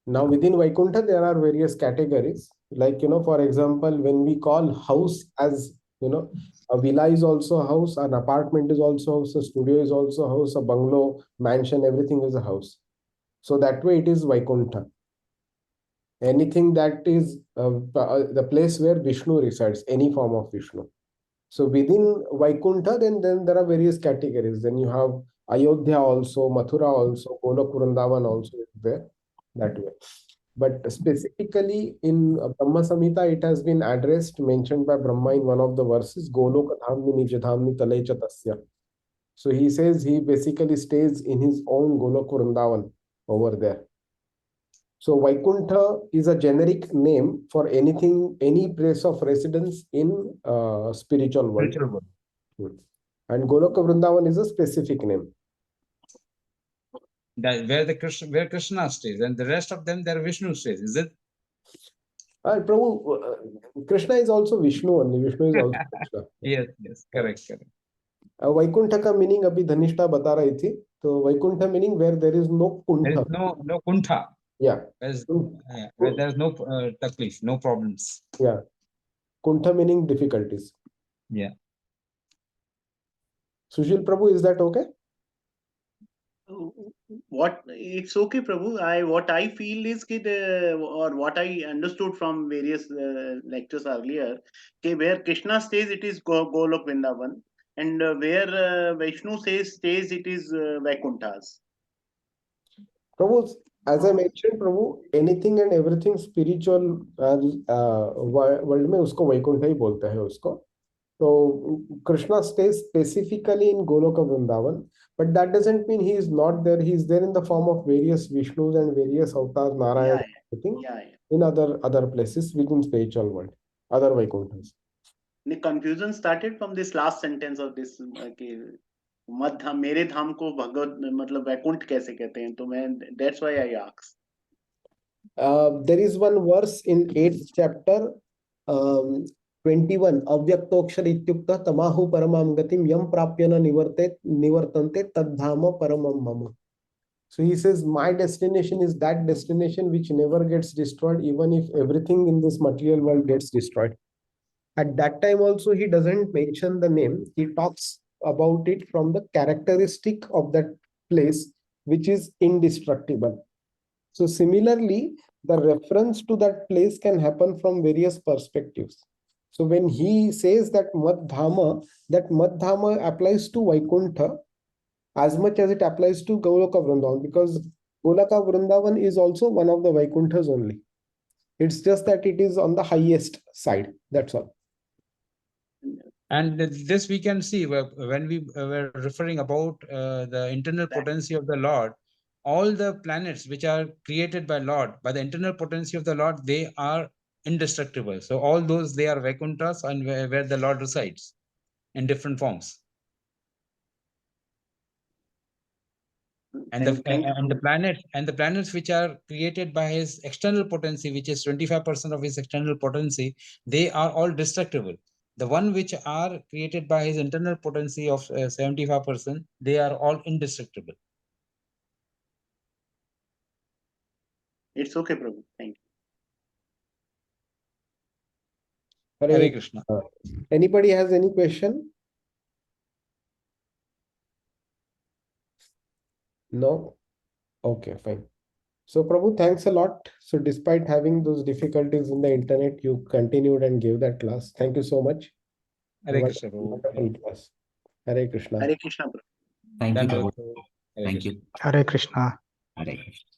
Now, within Vaikuntha, there are various categories. Like, for example, when we call house as, a villa is also a house, an apartment is also a house, a studio is also a house, a bungalow, mansion, everything is a house. So that way it is Vaikuntha. Anything that is the place where Vishnu resides, any form of Vishnu. So within Vaikuntha, then there are various categories. Then you have Ayodhya also, Mathura also, Golok Vrindavan also is there that way. But specifically in Brahma Samhita, it has been addressed, mentioned by Brahma in one of the verses, Goloka Dhamni Nijadhamni Talecha Tasya. So he says he basically stays in his own Golok Vrindavan over there. So Vaikuntha is a generic name for anything, any place of residence in spiritual world. And Goloka Vrindavan is a specific name. That where Krishna stays, and the rest of them, there Vishnu stays. Is it? Prabhu, Krishna is also Vishnu only. Vishnu is also Krishna. Yes, correct. Vaikuntha ka meaning abhi Dhanishta bata rahi thi. So Vaikuntha meaning where there is no kuntha. There is no kuntha. Yeah. Where there is no taklif, no problems. Yeah. Kuntha meaning difficulties. Yeah. Sushil Prabhu, is that okay? What it's okay, Prabhu. What I feel is or what I understood from various lectures earlier, where Krishna stays, it is Golok Vrindavan, and where Vishnu stays, it is Vaikunthas. Prabhu, as I mentioned, Prabhu, anything and everything spiritual world में उसको वैकुंठ ही बोलते हैं उसको. So Krishna stays specifically in Goloka Vrindavan, but that doesn't mean he is not there. He is there in the form of various Vishnus and various avatars, Narayana, in other places within spiritual world, other Vaikunthas. The confusion started from this last sentence of this. मत धाम मेरे धाम को भगवत मतलब वैकुंठ कैसे कहते हैं, तो मैं that's why I asked. There is one verse in 8th chapter 21 अव्यक्तोक्षर इत्युक्तः तमाहु परमां गतिम यम प्राप्य न निवर्तन्ते तद्धधाम परमं मम. So he says, my destination is that destination which never gets destroyed, even if everything in this material world gets destroyed. At that time also he doesn't mention the name. He talks about it from the characteristic of that place, which is indestructible. So similarly, the reference to that place can happen from various perspectives. So when he says that Madhama applies to Vaikuntha as much as it applies to Goloka Vrindavan, because Golaka Vrindavan is also one of the Vaikunthas only. It's just that it is on the highest side. That's all. And this we can see when we were referring about the internal potency of the Lord. All the planets which are created by Lord, by the internal potency of the Lord, they are indestructible. So all those, they are Vaikunthas, and where the Lord resides in different forms. And the planets which are created by his external potency, which is 25% of his external potency, they are all destructible. The one which are created by his internal potency of 75%, they are all indestructible. It's okay, Prabhu. Thank you. Hare Krishna. Anybody has any question? No? Okay, fine. So Prabhu, thanks a lot. So despite having those difficulties in the internet, you continued and gave that class. Thank you so much. Hare Krishna. Wonderful class. Hare Krishna. Hare Krishna, Prabhu. Thank you, Prabhu. Hare Thank Krishna. you. Hare Krishna. Hare Krishna.